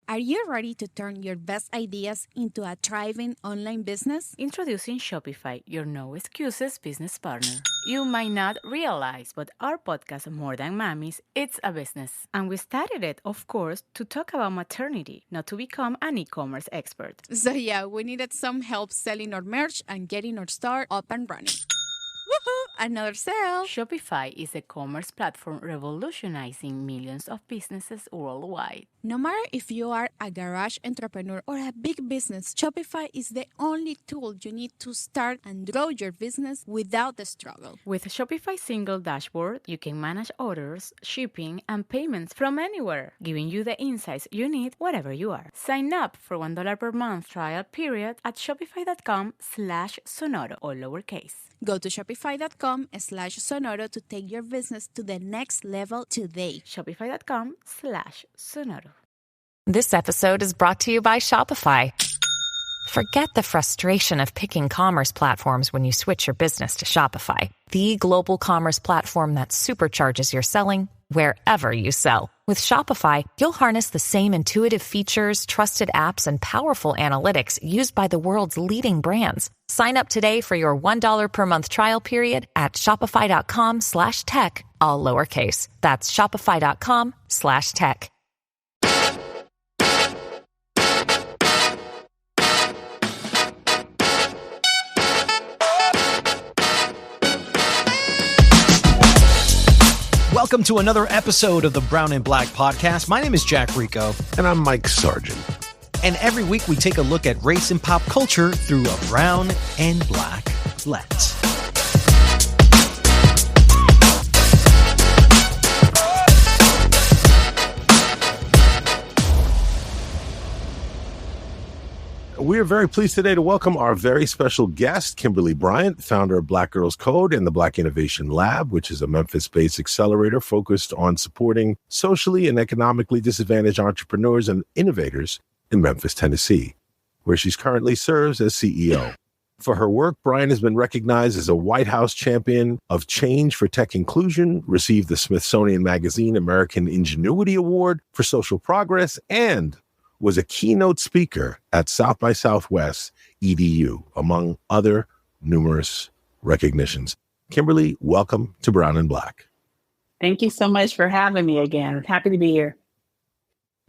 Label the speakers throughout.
Speaker 1: Are you ready to turn your best ideas into a thriving online business?
Speaker 2: Introducing Shopify, your no excuses business partner. You might not realize, but our podcast, More Than Mommies, it's a business. And we started it, of course, to talk about maternity, not to become an e-commerce expert.
Speaker 1: So yeah, we needed some help selling our merch and getting our store up and running. Woohoo! Another sale!
Speaker 2: Shopify is a commerce platform revolutionizing millions of businesses worldwide.
Speaker 1: No matter if you are a garage entrepreneur or a big business, Shopify is the only tool you need to start and grow your business without the struggle.
Speaker 2: With Shopify's single dashboard, you can manage orders, shipping, and payments from anywhere, giving you the insights you need wherever you are. Sign up for $1 per month trial period at shopify.com/sonoro, all lowercase.
Speaker 1: Go to shopify.com/sonoro to take your business to the next level today.
Speaker 2: Shopify.com/sonoro.
Speaker 3: This episode is brought to you by Shopify. Forget the frustration of picking commerce platforms when you switch your business to Shopify, the global commerce platform that supercharges your selling wherever you sell. With Shopify, you'll harness the same intuitive features, trusted apps, and powerful analytics used by the world's leading brands. Sign up today for your $1 per month trial period at shopify.com/tech, all lowercase. That's shopify.com/tech.
Speaker 4: Welcome to another episode of the Brown and Black podcast. My name is Jack Rico.
Speaker 5: And I'm Mike Sargent.
Speaker 4: And every week we take a look at race and pop culture through a brown and black lens.
Speaker 5: We are very pleased today to welcome our very special guest, Kimberly Bryant, founder of Black Girls Code and the Black Innovation Lab, which is a Memphis-based accelerator focused on supporting socially and economically disadvantaged entrepreneurs and innovators in Memphis, Tennessee, where she currently serves as CEO. For her work, Bryant has been recognized as a White House champion of change for tech inclusion, received the Smithsonian Magazine American Ingenuity Award for social progress, and was a keynote speaker at South by Southwest EDU, among other numerous recognitions. Kimberly, welcome to Brown and Black.
Speaker 6: Thank you so much for having me again. I'm happy to be here.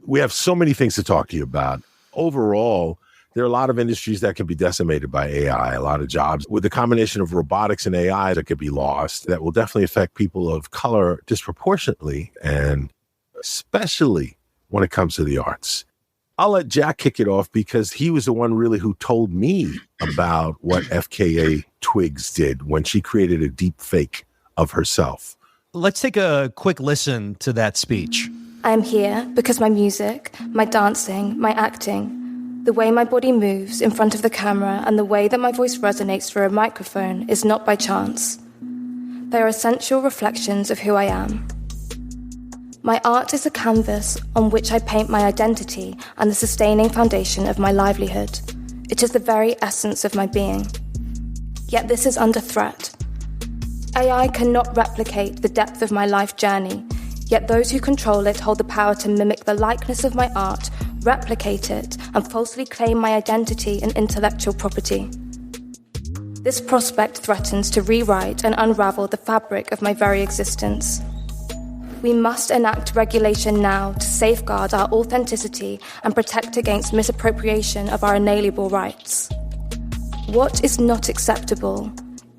Speaker 5: We have so many things to talk to you about. Overall, there are a lot of industries that can be decimated by AI, a lot of jobs with the combination of robotics and AI that could be lost, that will definitely affect people of color disproportionately, and especially when it comes to the arts. I'll let Jack kick it off because he was the one really who told me about what FKA Twigs did when she created a deep fake of herself.
Speaker 4: Let's take a quick listen to that speech.
Speaker 7: I'm here because my music, my dancing, my acting, the way my body moves in front of the camera and the way that my voice resonates through a microphone is not by chance. They are essential reflections of who I am. My art is a canvas on which I paint my identity and the sustaining foundation of my livelihood. It is the very essence of my being. Yet this is under threat. AI cannot replicate the depth of my life journey, yet those who control it hold the power to mimic the likeness of my art, replicate it, and falsely claim my identity and intellectual property. This prospect threatens to rewrite and unravel the fabric of my very existence. We must enact regulation now to safeguard our authenticity and protect against misappropriation of our inalienable rights. What is not acceptable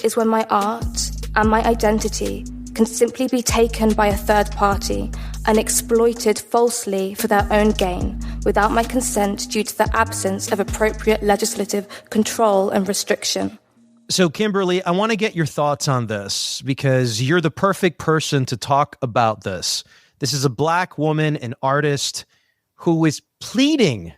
Speaker 7: is when my art and my identity can simply be taken by a third party and exploited falsely for their own gain without my consent due to the absence of appropriate legislative control and restriction.
Speaker 4: So, Kimberly, I want to get your thoughts on this because you're the perfect person to talk about this. This is a Black woman, an artist, who is pleading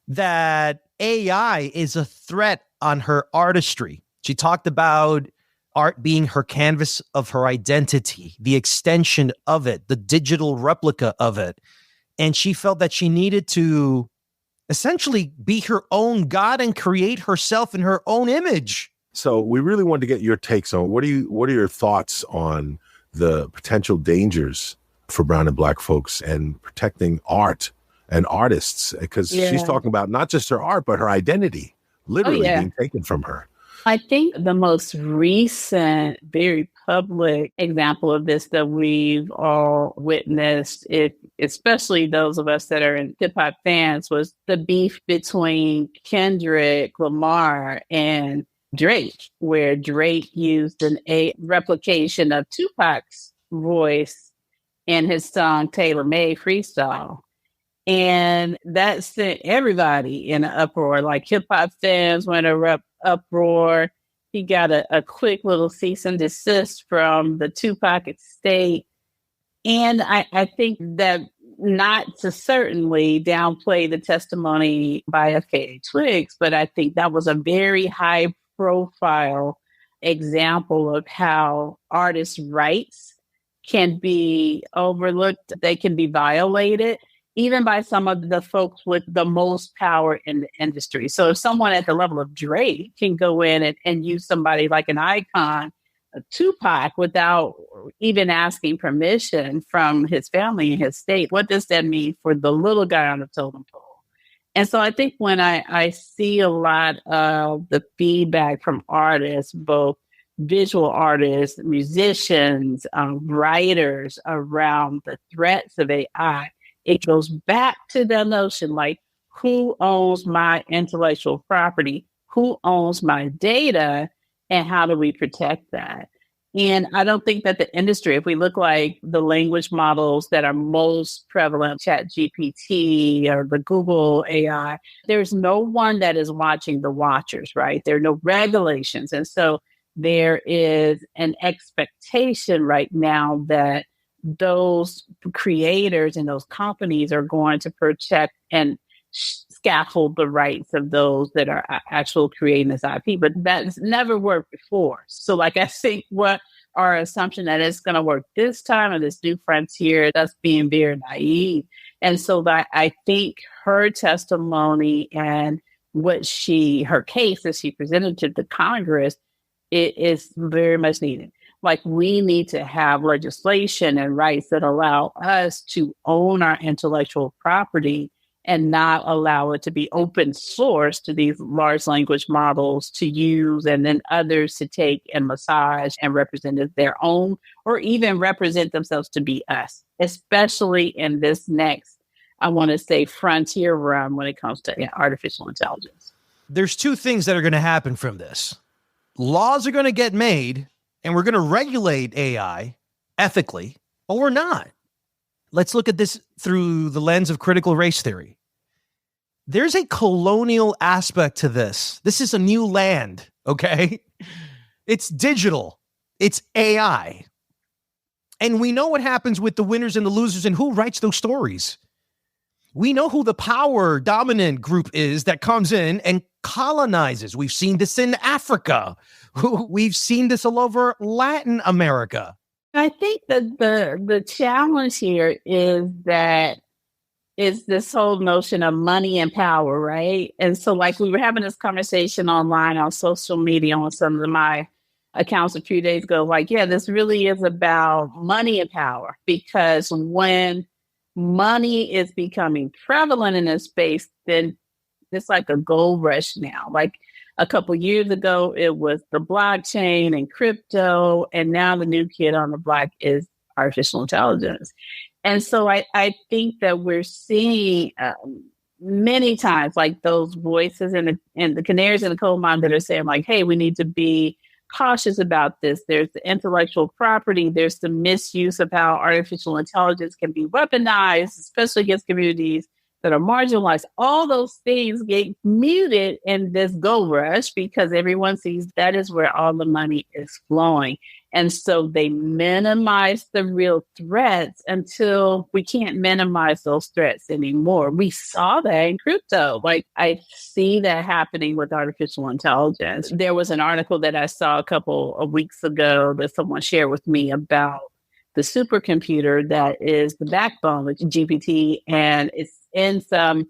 Speaker 4: that AI is a threat on her artistry. She talked about art being her canvas of her identity, the extension of it, the digital replica of it. And she felt that she needed to essentially be her own God and create herself in her own image.
Speaker 5: So we really wanted to get your takes on what are your thoughts on the potential dangers for brown and Black folks and protecting art and artists, because she's talking about not just her art, but her identity literally being taken from her.
Speaker 6: I think the most recent, very public example of this that we've all witnessed, especially those of us that are in hip hop fans, was the beef between Kendrick Lamar and Drake, where Drake used a replication of Tupac's voice in his song Tailor Made Freestyle. And that sent everybody in an uproar. Like hip hop fans went in uproar. He got a quick little cease and desist from the Tupac estate. And I think that, not to certainly downplay the testimony by FKA Twigs, but I think that was a very high profile example of how artists' rights can be overlooked. They can be violated, even by some of the folks with the most power in the industry. So if someone at the level of Drake can go in and use somebody like an icon, Tupac, without even asking permission from his family and his state, what does that mean for the little guy on the totem pole? And so I think when I see a lot of the feedback from artists, both visual artists, musicians, writers, around the threats of AI, it goes back to the notion, like, who owns my intellectual property? Who owns my data? And how do we protect that? And I don't think that the industry, if we look like the language models that are most prevalent, ChatGPT or the Google AI, there's no one that is watching the watchers, right? There are no regulations. And so there is an expectation right now that those creators and those companies are going to protect and scaffold the rights of those that are actual creating this IP, but that's never worked before. So like, I think what our assumption that it's going to work this time in this new frontier, that's being very naive. And so that I think her testimony and her case that she presented to the Congress, it is very much needed. Like, we need to have legislation and rights that allow us to own our intellectual property and not allow it to be open source to these large language models to use, and then others to take and massage and represent as their own, or even represent themselves to be us, especially in this next, I want to say, frontier run when it comes to artificial intelligence.
Speaker 4: There's two things that are going to happen from this. Laws are going to get made, and we're going to regulate AI ethically, or we're not. Let's look at this through the lens of critical race theory. There's a colonial aspect to this. This is a new land, okay? It's digital. It's AI. And we know what happens with the winners and the losers and who writes those stories. We know who the power dominant group is that comes in and colonizes. We've seen this in Africa. We've seen this all over Latin America.
Speaker 6: I think that the challenge here is this whole notion of money and power, right? And so, like, we were having this conversation online on social media on some of my accounts a few days ago, like, yeah, this really is about money and power, because when money is becoming prevalent in this space, then it's like a gold rush now. Like, a couple years ago, it was the blockchain and crypto, and now the new kid on the block is artificial intelligence. And so I think that we're seeing many times, like, those voices and the canaries in the coal mine that are saying, like, hey, we need to be cautious about this. There's the intellectual property. There's the misuse of how artificial intelligence can be weaponized, especially against communities that are marginalized. All those things get muted in this gold rush because everyone sees that is where all the money is flowing. And so they minimize the real threats until we can't minimize those threats anymore. We saw that in crypto. Like, I see that happening with artificial intelligence. There was an article that I saw a couple of weeks ago that someone shared with me about the supercomputer that is the backbone of GPT, and it's in some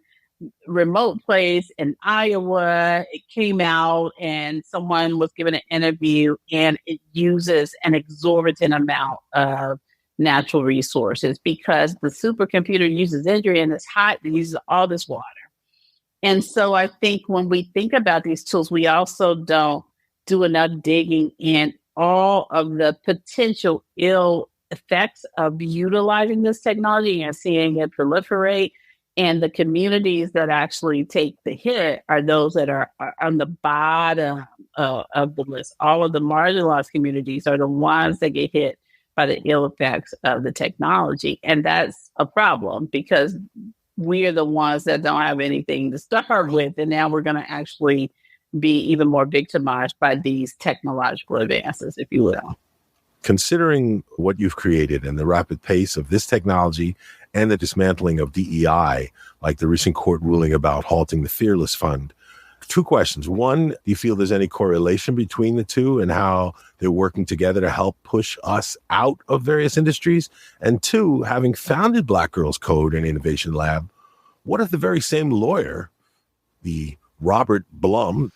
Speaker 6: remote place in Iowa. It came out and someone was given an interview, and it uses an exorbitant amount of natural resources because the supercomputer uses energy and it's hot and uses all this water. And so I think when we think about these tools, we also don't do enough digging in all of the potential ill effects of utilizing this technology and seeing it proliferate. And the communities that actually take the hit are those that are on the bottom of the list. All of the marginalized communities are the ones that get hit by the ill effects of the technology. And that's a problem because we are the ones that don't have anything to start with. And now we're going to actually be even more victimized by these technological advances, if you will.
Speaker 5: Considering what you've created and the rapid pace of this technology and the dismantling of DEI, like the recent court ruling about halting the Fearless Fund, two questions. One, do you feel there's any correlation between the two and how they're working together to help push us out of various industries? And two, having founded Black Girls Code and Innovation Lab, what if the very same lawyer, the Robert Blum,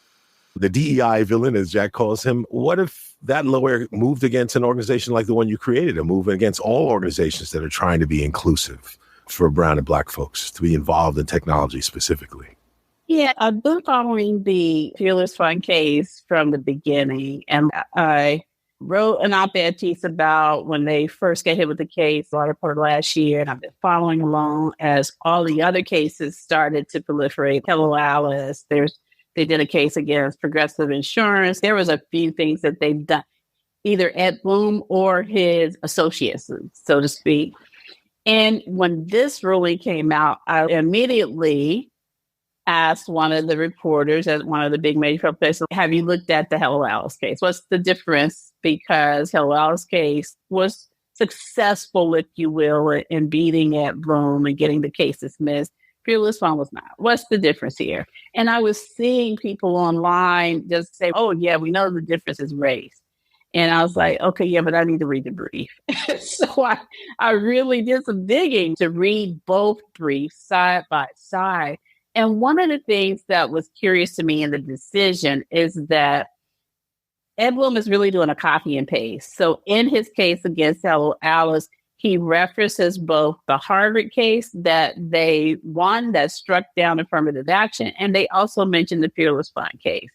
Speaker 5: the DEI villain, as Jack calls him, what if that lawyer moved against an organization like the one you created, and moved against all organizations that are trying to be inclusive for brown and Black folks to be involved in technology specifically?
Speaker 6: Yeah, I've been following the Fearless Fund case from the beginning, and I wrote an op-ed piece about when they first got hit with the case, latter part of last year, and I've been following along as all the other cases started to proliferate. Hello Alice, they did a case against Progressive Insurance. There was a few things that they've done, either Ed Bloom or his associates, so to speak. And when this ruling came out, I immediately asked one of the reporters at one of the big major places, have you looked at the Hello Alice case? What's the difference? Because Hello Alice case was successful, if you will, in beating Ed Bloom and getting the case dismissed. Fearless Fund was not. What's the difference here? And I was seeing people online just say, oh, yeah, we know the difference is race. And I was like, okay, yeah, but I need to read the brief. So I really did some digging to read both briefs side by side. And one of the things that was curious to me in the decision is that Ed Bloom is really doing a copy and paste. So in his case against Hello Alice, he references both the Harvard case that they won that struck down affirmative action, and they also mentioned the Fearless Fund case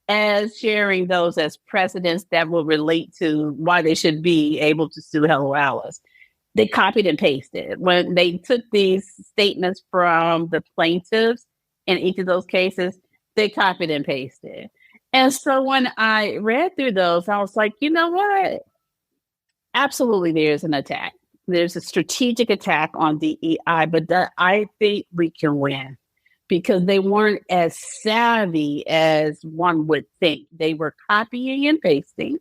Speaker 6: as sharing those as precedents that will relate to why they should be able to sue Hello Alice. They copied and pasted. When they took these statements from the plaintiffs in each of those cases, they copied and pasted. And so when I read through those, I was like, you know what? Absolutely, there's an attack. There's a strategic attack on DEI, but that I think we can win because they weren't as savvy as one would think. They were copying and pasting,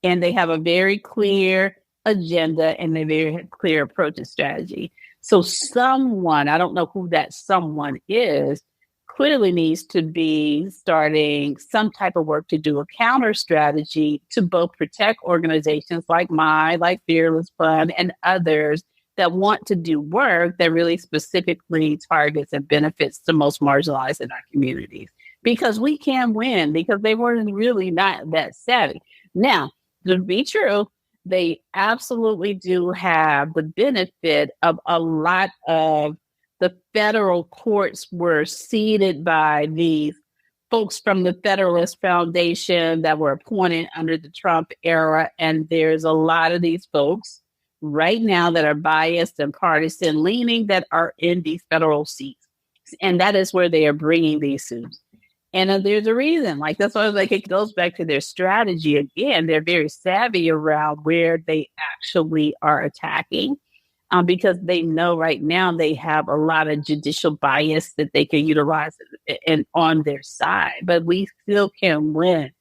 Speaker 6: and they have a very clear agenda and a very clear approach and strategy. So someone, I don't know who that someone is, clearly needs to be starting some type of work to do a counter strategy to both protect organizations like like Fearless Fund and others that want to do work that really specifically targets and benefits the most marginalized in our communities. Because we can win, because they weren't really not that savvy. Now, to be true, they absolutely do have the benefit of a lot of the federal courts were seated by these folks from the Federalist Foundation that were appointed under the Trump era. And there's a lot of these folks right now that are biased and partisan leaning that are in these federal seats. And that is where they are bringing these suits. And there's a reason, like that's why it goes back to their strategy. Again, they're very savvy around where they actually are attacking. Because they know right now they have a lot of judicial bias that they can utilize and on their side. But we still can win.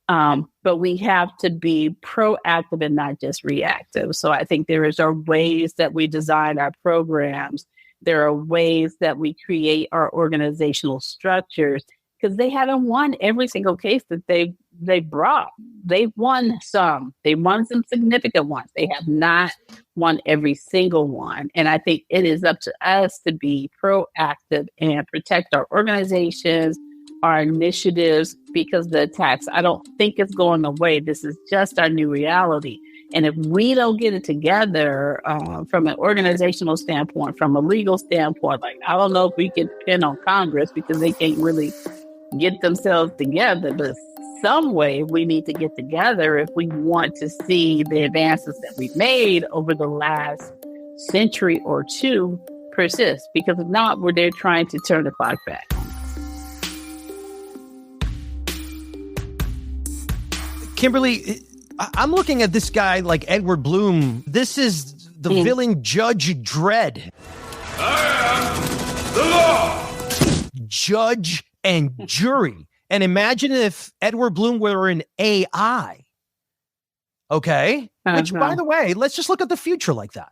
Speaker 6: But we have to be proactive and not just reactive. So I think there are ways that we design our programs. There are ways that we create our organizational structures because they haven't won every single case that they brought. They've won some. They won some significant ones. They have not won every single one. And I think it is up to us to be proactive and protect our organizations, our initiatives, because the attacks, I don't think it's going away. This is just our new reality. And if we don't get it together from an organizational standpoint, from a legal standpoint, like, I don't know if we can depend on Congress because they can't really get themselves together, but some way we need to get together if we want to see the advances that we've made over the last century or two persist, because if not, we're there trying to turn the clock back.
Speaker 4: Kimberly, I'm looking at this guy like Edward Bloom. This is the villain Judge Dredd.
Speaker 8: I am the law.
Speaker 4: Judge and jury. And imagine if Edward Bloom were an AI. Okay? Which, by the way, let's just look at the future like that.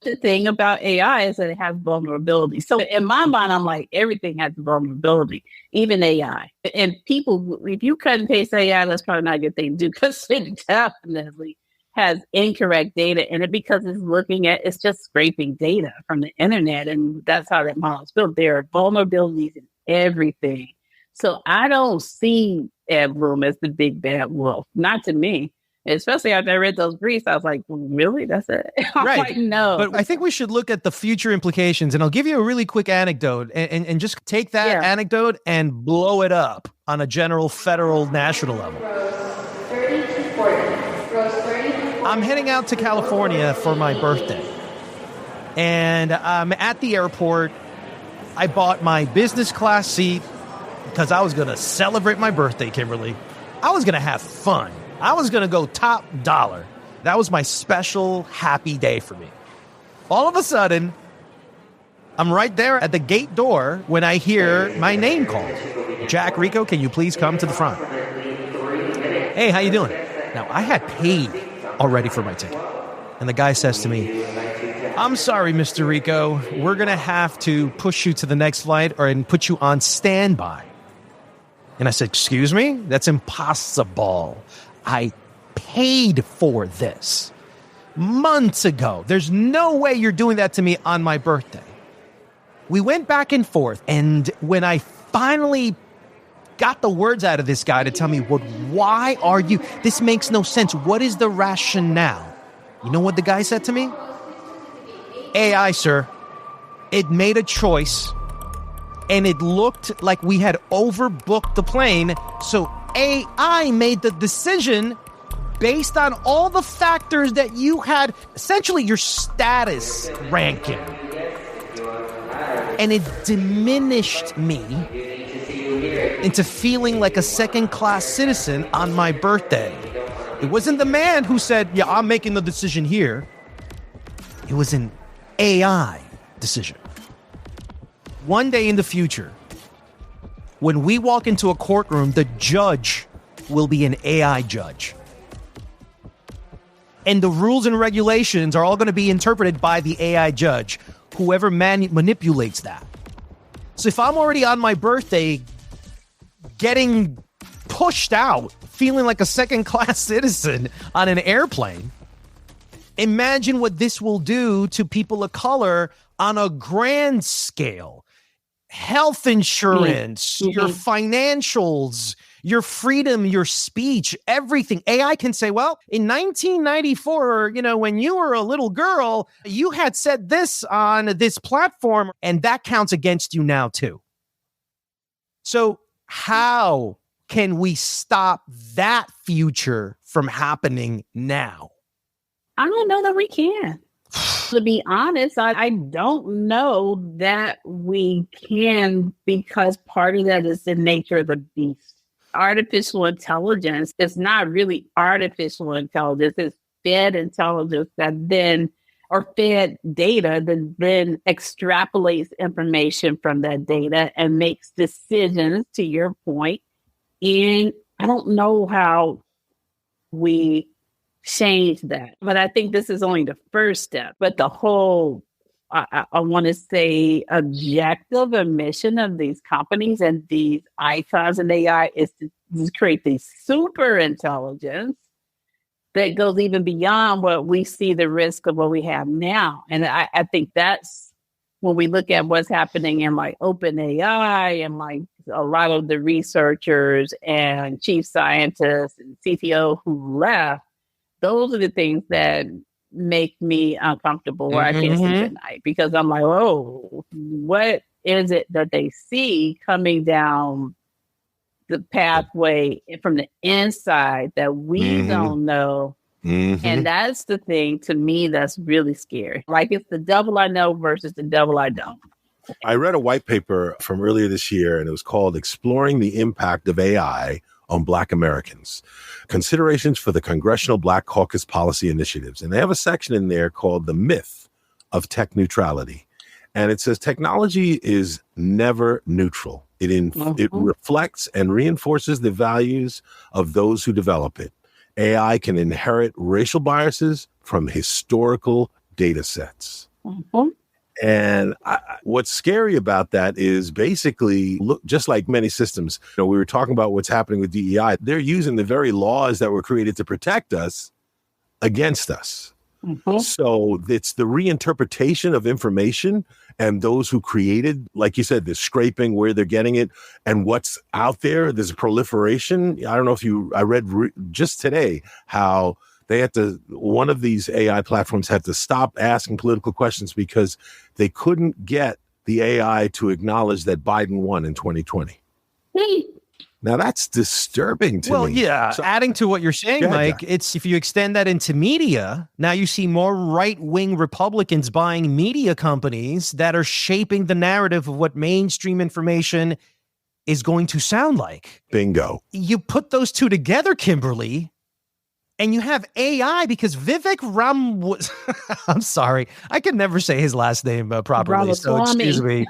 Speaker 6: The thing about AI is that it has vulnerability. So in my mind, I'm like, everything has vulnerability, even AI. And people, if you cut and paste AI, that's probably not a good thing to do, because it definitely has incorrect data in it, because it's just scraping data from the internet. And that's how that model is built. There are vulnerabilities in everything. So I don't see Ed Bloom as the big bad wolf, not to me. Especially after I read those briefs, I was like, really? That's it? I'm
Speaker 4: right.
Speaker 6: like, no.
Speaker 4: But I think we should look at the future implications. And I'll give you a really quick anecdote and just take that anecdote and blow it up on a general federal national level. I'm heading out to California for my birthday. And I'm at the airport. I bought my business class seat because I was going to celebrate my birthday, Kimberly. I was going to have fun. I was going to go top dollar. That was my special happy day for me. All of a sudden, I'm right there at the gate door when I hear my name called. Jack Rico, can you please come to the front? Hey, how you doing? Now, I had paid already for my ticket. And the guy says to me, I'm sorry, Mr. Rico. We're going to have to push you to the next flight and put you on standby. And I said, excuse me? That's impossible. I paid for this months ago. There's no way you're doing that to me on my birthday. We went back and forth. And when I finally got the words out of this guy to tell me, why are you? This makes no sense. What is the rationale? You know what the guy said to me? AI, sir. It made a choice. And it looked like we had overbooked the plane. So AI made the decision based on all the factors that you had, essentially your status ranking. And it diminished me into feeling like a second-class citizen on my birthday. It wasn't the man who said, yeah, I'm making the decision here. It was an AI decision. One day in the future, when we walk into a courtroom, the judge will be an AI judge. And the rules and regulations are all going to be interpreted by the AI judge, whoever manipulates that. So if I'm already on my birthday getting pushed out, feeling like a second-class citizen on an airplane, imagine what this will do to people of color on a grand scale. Health insurance, your financials, your freedom, your speech, everything. AI can say, well, in 1994, when you were a little girl, you had said this on this platform, and that counts against you now too. So how can we stop that future from happening now?
Speaker 6: I don't know that we can. To be honest, I don't know that we can, because part of that is the nature of the beast. Artificial intelligence is not really artificial intelligence. It's fed intelligence or fed data that then extrapolates information from that data and makes decisions, to your point. And I don't know how we change that. But I think this is only the first step. But the whole, I want to say, objective and mission of these companies and these icons and AI is to create this super intelligence that goes even beyond what we see the risk of what we have now. And I think that's when we look at what's happening in like OpenAI and like a lot of the researchers and chief scientists and CTO who left, Those are the things that make me uncomfortable where I can't sleep at night, because I'm like, oh, what is it that they see coming down the pathway from the inside that we don't know? And that's the thing to me that's really scary. Like, it's the devil I know versus the devil I don't.
Speaker 5: I read a white paper from earlier this year, and it was called Exploring the Impact of AI on Black Americans, Considerations for the Congressional Black Caucus Policy Initiatives. And they have a section in there called The Myth of Tech Neutrality. And it says technology is never neutral. It reflects and reinforces the values of those who develop it. AI can inherit racial biases from historical data sets. And what's scary about that is basically, look, just like many systems, we were talking about what's happening with DEI. They're using the very laws that were created to protect us against us. So it's the reinterpretation of information, and those who created, like you said, the scraping, where they're getting it and what's out there. There's a proliferation. I don't know if I read just today how they had to, one of these AI platforms had to stop asking political questions because they couldn't get the AI to acknowledge that Biden won in 2020. Now that's disturbing to me.
Speaker 4: Well, yeah. So, adding to what you're saying, Mike, it's if you extend that into media, now you see more right-wing Republicans buying media companies that are shaping the narrative of what mainstream information is going to sound like.
Speaker 5: Bingo.
Speaker 4: You put those two together, Kimberly, and you have AI, because Vivek Ram was, I'm sorry, I can never say his last name properly.
Speaker 6: Ramaswamy.
Speaker 4: So excuse me.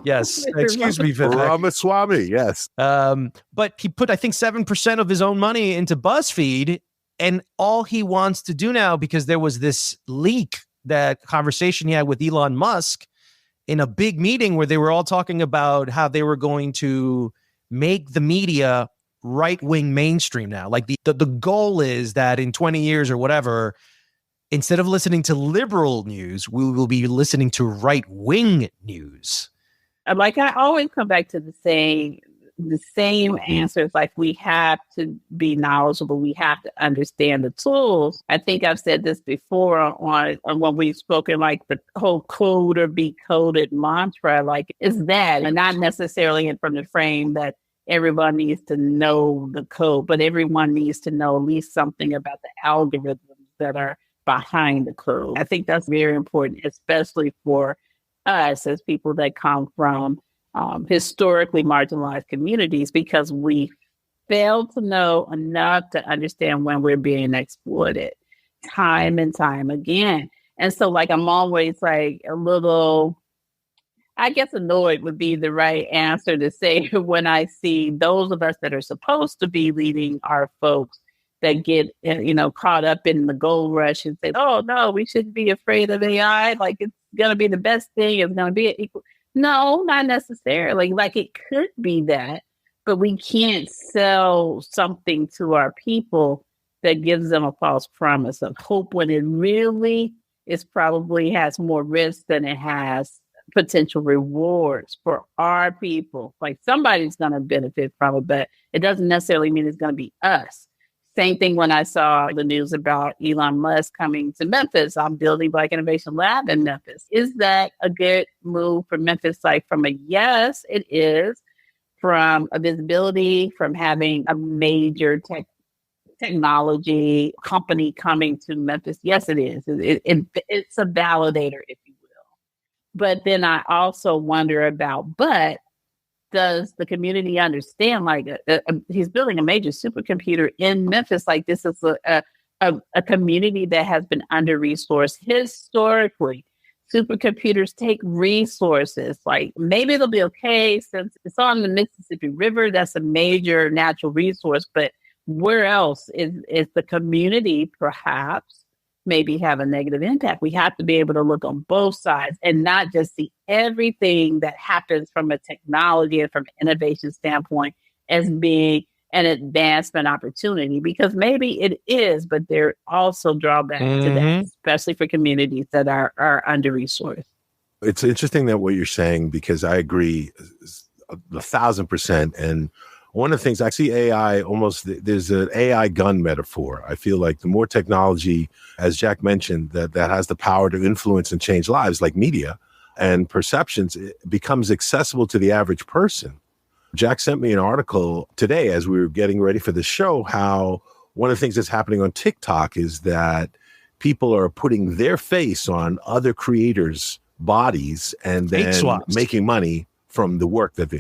Speaker 4: Yes. Excuse me, Vivek.
Speaker 5: Ramaswamy, yes.
Speaker 4: But he put, I think, 7% of his own money into BuzzFeed. And all he wants to do now, because there was this leak, that conversation he had with Elon Musk in a big meeting where they were all talking about how they were going to make the media right-wing mainstream now. Like the goal is that in 20 years or whatever, instead of listening to liberal news, we will be listening to right-wing news.
Speaker 6: Like, I always come back to the same answers. Like, we have to be knowledgeable. We have to understand the tools. I think I've said this before on when we've spoken, like the whole code or be coded mantra, like, is that, and not necessarily from the frame that everyone needs to know the code, but everyone needs to know at least something about the algorithms that are behind the code. I think that's very important, especially for us as people that come from historically marginalized communities, because we fail to know enough to understand when we're being exploited time and time again. And so, like, I'm always like a little, I guess annoyed would be the right answer to say when I see those of us that are supposed to be leading our folks that get, caught up in the gold rush and say, oh, no, we shouldn't be afraid of AI. Like, it's going to be the best thing. It's going to be equal. No, not necessarily. Like, it could be that, but we can't sell something to our people that gives them a false promise of hope when it really is probably has more risk than it has potential rewards for our people. Like, somebody's going to benefit from it, but it doesn't necessarily mean it's going to be us. Same thing when I saw the news about Elon Musk coming to Memphis. I'm building Black Innovation Lab in Memphis. Is that a good move for Memphis? Like, from a yes, it is. From a visibility, from having a major technology company coming to Memphis, yes, it is. It's a validator, if you will. But then I also wonder about, but does the community understand, like, he's building a major supercomputer in Memphis. Like, this is a community that has been under-resourced historically. Supercomputers take resources. Like, maybe it'll be okay since it's on the Mississippi River. That's a major natural resource. But where else is the community perhaps maybe have a negative impact? We have to be able to look on both sides and not just see everything that happens from a technology and from an innovation standpoint as being an advancement opportunity, because maybe it is, but there are also drawbacks to that, especially for communities that are under-resourced.
Speaker 5: It's interesting that what you're saying, because I agree 1,000%. And one of the things I see AI almost, there's an AI gun metaphor. I feel like the more technology, as Jack mentioned, that has the power to influence and change lives, like media and perceptions, it becomes accessible to the average person. Jack sent me an article today as we were getting ready for the show, how one of the things that's happening on TikTok is that people are putting their face on other creators' bodies and then making money from the work that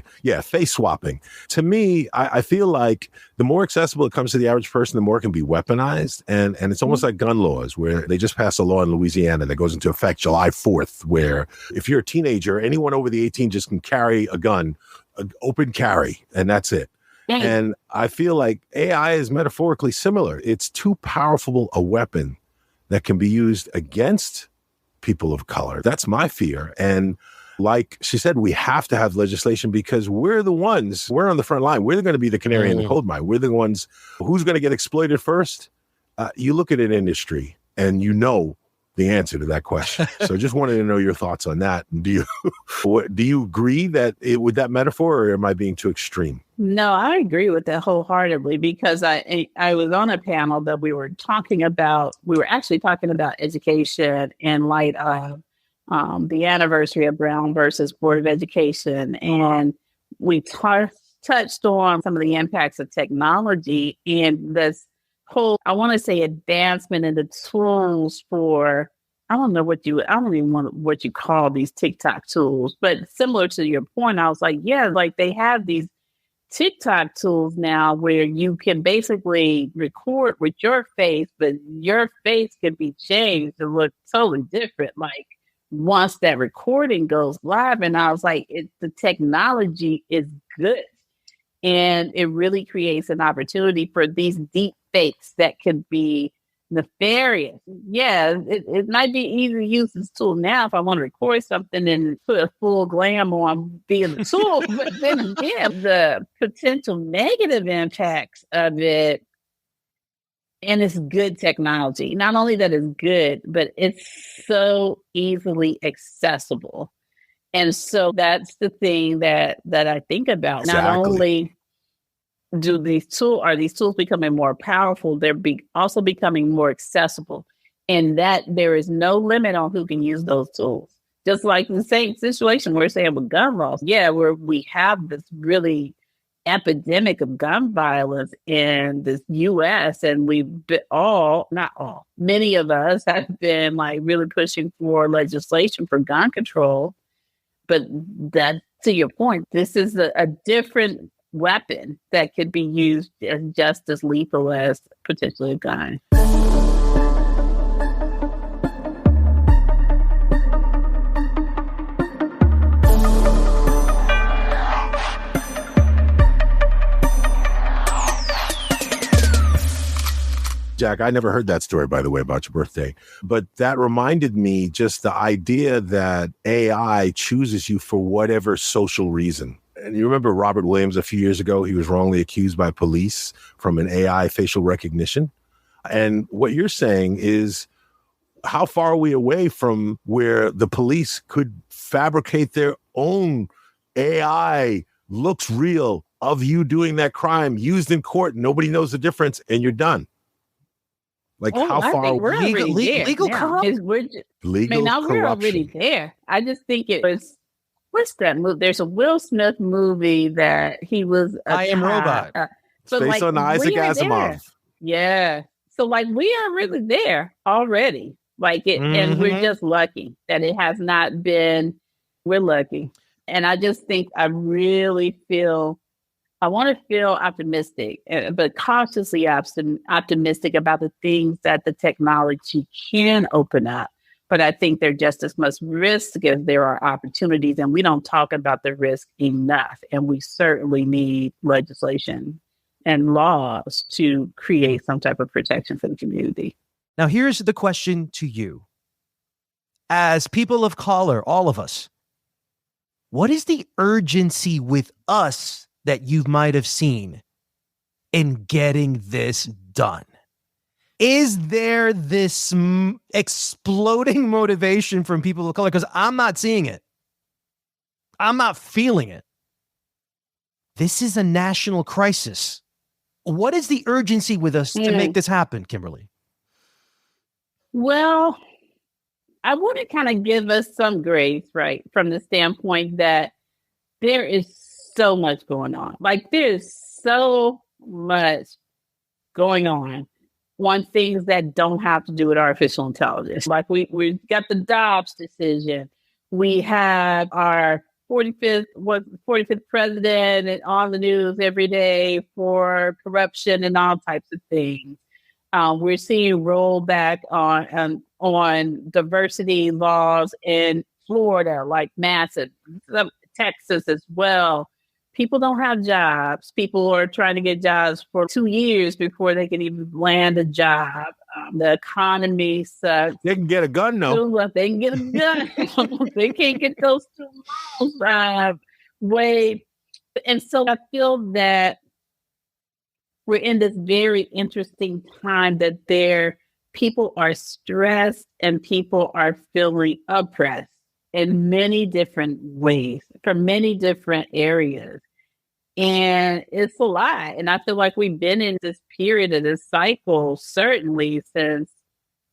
Speaker 5: face swapping. To me, I feel like the more accessible it comes to the average person, the more it can be weaponized. And it's almost like gun laws, where they just passed a law in Louisiana that goes into effect July 4th, where if you're a teenager, anyone over the 18 just can carry a gun, open carry, and that's it. Right. And I feel like AI is metaphorically similar. It's too powerful a weapon that can be used against people of color. That's my fear. And like she said, we have to have legislation because we're on the front line. We're going to be the canary in the coal mine. We're the ones who's going to get exploited first. You look at an industry and you know the answer to that question. So just wanted to know your thoughts on that. Do you agree that with that metaphor, or am I being too extreme?
Speaker 6: No, I agree with that wholeheartedly, because I was on a panel that we were actually talking about education in light of the anniversary of Brown versus Board of Education. And we touched on some of the impacts of technology and this whole, I want to say, advancement in the tools for, I don't even know what you call these TikTok tools, but similar to your point, I was like, yeah, like they have these TikTok tools now where you can basically record with your face, but your face can be changed to look totally different. Like, once that recording goes live, and I was like, the technology is good. And it really creates an opportunity for these deep fakes that could be nefarious. Yeah, it might be easy to use this tool now if I want to record something and put a full glam on being the tool. But then again, the potential negative impacts of it, and it's good technology. Not only that it's good, but it's so easily accessible. And so that's the thing that I think about. Exactly. Not only are these tools becoming more powerful, they're also becoming more accessible. And that there is no limit on who can use those tools. Just like the same situation we're saying with gun laws. Yeah, where we have this really epidemic of gun violence in the U.S. and many of us have been like really pushing for legislation for gun control. But that, to your point, this is a different weapon that could be used just as lethal as potentially a gun.
Speaker 5: Jack, I never heard that story, by the way, about your birthday. But that reminded me just the idea that AI chooses you for whatever social reason. And you remember Robert Williams a few years ago, he was wrongly accused by police from an AI facial recognition. And what you're saying is, how far are we away from where the police could fabricate their own AI looks real of you doing that crime used in court? Nobody knows the difference and you're done. Like how far
Speaker 6: we're legal corruption? We're already there. I just think it was, what's that movie? There's a Will Smith movie that he was
Speaker 4: I Am Robot.
Speaker 5: Based on Isaac Asimov.
Speaker 6: Yeah. So like we are really there already. Like it, and we're just lucky that it has not been, we're lucky. And I just think I want to feel optimistic, but cautiously optimistic about the things that the technology can open up. But I think there are just as much risk as there are opportunities, and we don't talk about the risk enough. And we certainly need legislation and laws to create some type of protection for the community.
Speaker 4: Now, here's the question to you. As people of color, all of us, what is the urgency with us that you might have seen in getting this done? Is there this exploding motivation from people of color? Because I'm not seeing it. I'm not feeling it. This is a national crisis. What is the urgency with us to make this happen, Kimberly?
Speaker 6: Well, I want to kind of give us some grace, right? From the standpoint that there is so much going on. Like there's so much going on things that don't have to do with artificial intelligence. Like we got the Dobbs decision. We have our 45th president and on the news every day for corruption and all types of things. We're seeing rollback on diversity laws in Florida, like massive, Texas as well. People don't have jobs. People are trying to get jobs for 2 years before they can even land a job. The economy sucks.
Speaker 5: They can get a gun, though.
Speaker 6: They can get a gun. They can't get those 2 miles way. And so I feel that we're in this very interesting time that people are stressed and people are feeling oppressed in many different ways, from many different areas. And it's a lot. And I feel like we've been in this period of this cycle, certainly since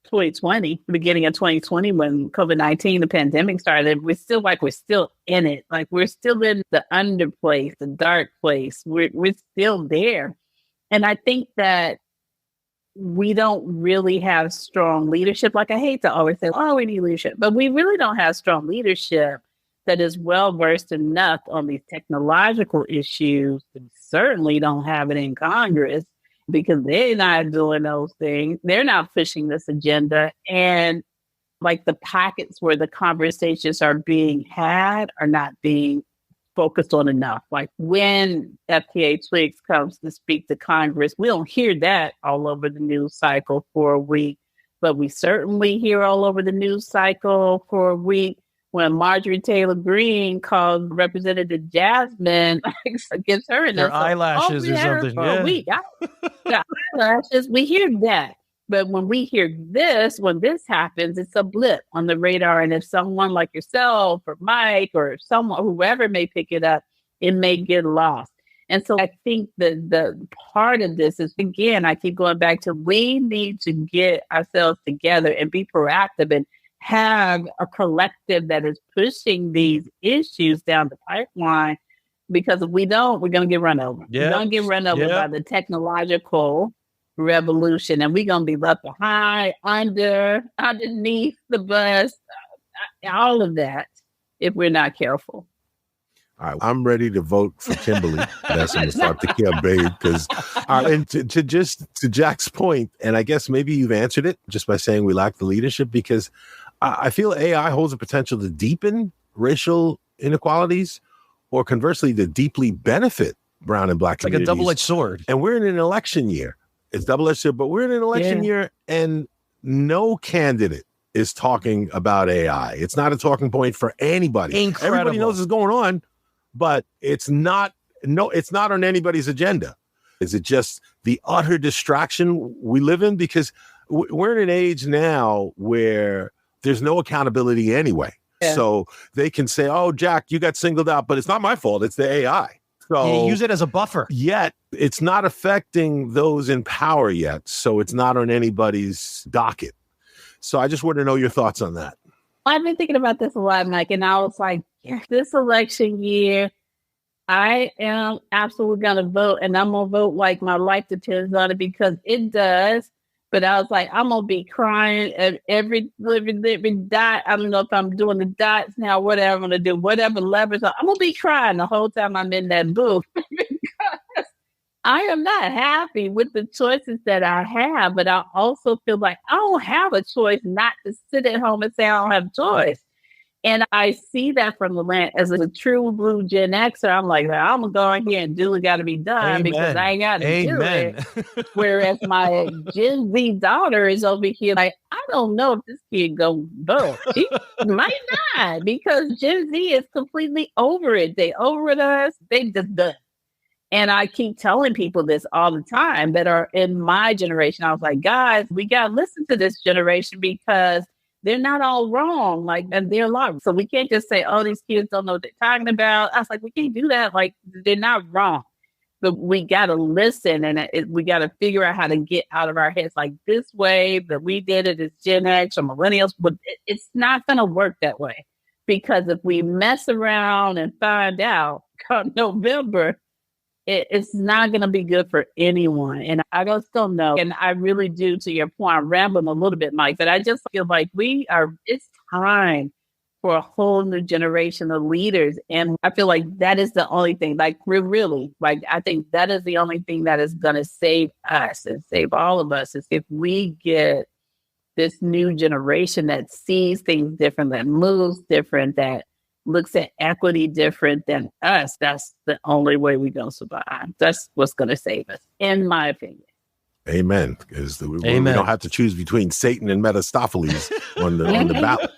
Speaker 6: 2020, the beginning of 2020, when COVID-19, the pandemic started. We're still in it. Like we're still in the under place, the dark place. We're still there. And I think that we don't really have strong leadership. Like I hate to always say, oh, we need leadership, but we really don't have strong leadership that is well-versed enough on these technological issues. We certainly don't have it in Congress because they're not doing those things. They're not pushing this agenda. And like the pockets where the conversations are being had are not being focused on enough. Like when FKA Twigs comes to speak to Congress, we don't hear that all over the news cycle for a week, but we certainly hear all over the news cycle for a week when Marjorie Taylor Greene called Representative Jasmine, gives her
Speaker 4: their eyelashes or something.
Speaker 6: For a week. The eyelashes, we hear that. But when we hear this, when this happens, it's a blip on the radar. And if someone like yourself or Mike or someone, whoever may pick it up, it may get lost. And so I think that the part of this is, again, I keep going back to, we need to get ourselves together and be proactive and have a collective that is pushing these issues down the pipeline. Because if we don't, we're going to get run over. We're going to get run over by the technological revolution, and we're going to be left behind, underneath the bus, all of that, if we're not careful.
Speaker 5: All right, I'm ready to vote for Kimberly. That's going to start the campaign. Because, and to Jack's point, and I guess maybe you've answered it just by saying we lack the leadership, because I feel AI holds the potential to deepen racial inequalities, or conversely, to deeply benefit brown and black communities.
Speaker 4: Like a double-edged sword.
Speaker 5: And we're in an election year. It's double-edged sword, but we're in an election year, and no candidate is talking about AI. It's not a talking point for anybody.
Speaker 4: Incredible.
Speaker 5: Everybody knows what's going on, but it's not on anybody's agenda. Is it just the utter distraction we live in? Because we're in an age now where there's no accountability anyway. Yeah. So they can say, oh, Jack, you got singled out, but it's not my fault. It's the AI. So
Speaker 4: use it as a buffer.
Speaker 5: Yet it's not affecting those in power yet. So it's not on anybody's docket. So I just want to know your thoughts on that.
Speaker 6: I've been thinking about this a lot, Mike, and I was like, this election year, I am absolutely going to vote, and I'm going to vote like my life depends on it, because it does. But I was like, I'm going to be crying at every dot. I don't know if I'm doing the dots now, whatever I'm going to do, whatever levers. I'm going to be crying the whole time I'm in that booth because I am not happy with the choices that I have. But I also feel like I don't have a choice not to sit at home and say I don't have a choice. And I see that from the land as a true blue Gen Xer. I'm like, I'm going to go in here and do what got to be done. Amen. Because I ain't got to do it. Whereas my Gen Z daughter is over here like, I don't know if this kid going to vote. She might not, because Gen Z is completely over it. They over it us. They just done. And I keep telling people this all the time that are in my generation. I was like, guys, we got to listen to this generation, because they're not all wrong. Like, and they're a lot. So we can't just say, oh, these kids don't know what they're talking about. I was like, we can't do that. Like, they're not wrong. But we got to listen, and we got to figure out how to get out of our heads like this way that we did it as Gen X or millennials. But it's not going to work that way, because if we mess around and find out come November, it's not going to be good for anyone. And I just don't know. And I really do, to your point, I'm rambling a little bit, Mike, but I just feel like it's time for a whole new generation of leaders. And I feel like that is the only thing, like, really, like, I think that is the only thing that is going to save us and save all of us, is if we get this new generation that sees things different, that moves different, that looks at equity different than us. That's the only way we're going to survive. That's what's going to save us, in my opinion.
Speaker 5: Amen. Because we don't have to choose between Satan and Mephistopheles on the ballot.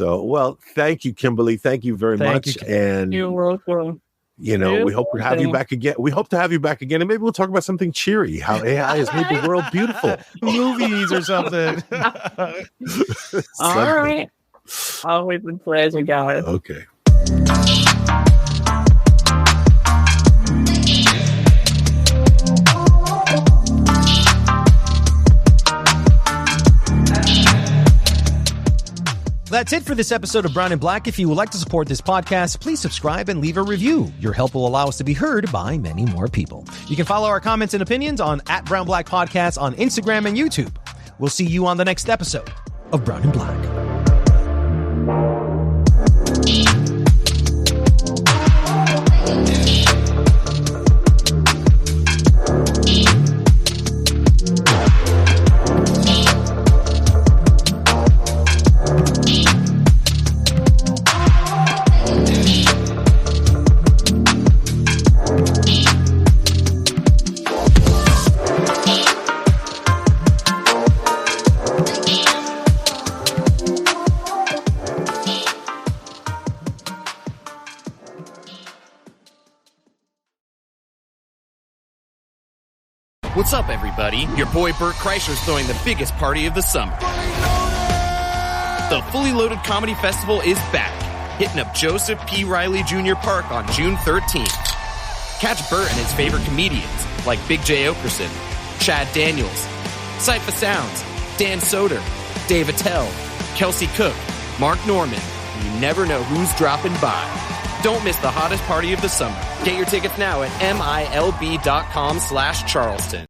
Speaker 5: Well, thank you, Kimberly. Thank you very much. And
Speaker 6: you're welcome.
Speaker 5: We hope to have you back again. We hope to have you back again, and maybe we'll talk about something cheery, how AI has made the world beautiful.
Speaker 4: Movies or something.
Speaker 6: All right. Always a pleasure, guys.
Speaker 5: Okay.
Speaker 4: That's it for this episode of Brown and Black. If you would like to support this podcast, please subscribe and leave a review. Your help will allow us to be heard by many more people. You can follow our comments and opinions on @BrownBlackPodcast on Instagram and YouTube. We'll see you on the next episode of Brown and Black.
Speaker 9: What's up, everybody? Your boy Bert Kreischer's throwing the biggest party of the summer. The Fully Loaded Comedy Festival is back, hitting up Joseph P. Riley Jr. Park on June 13th. Catch Bert and his favorite comedians like Big J. Okerson, Chad Daniels, Cypher Sounds, Dan Soder, Dave Attell, Kelsey Cook, Mark Norman. You never know who's dropping by. Don't miss the hottest party of the summer. Get your tickets now at milb.com/Charleston.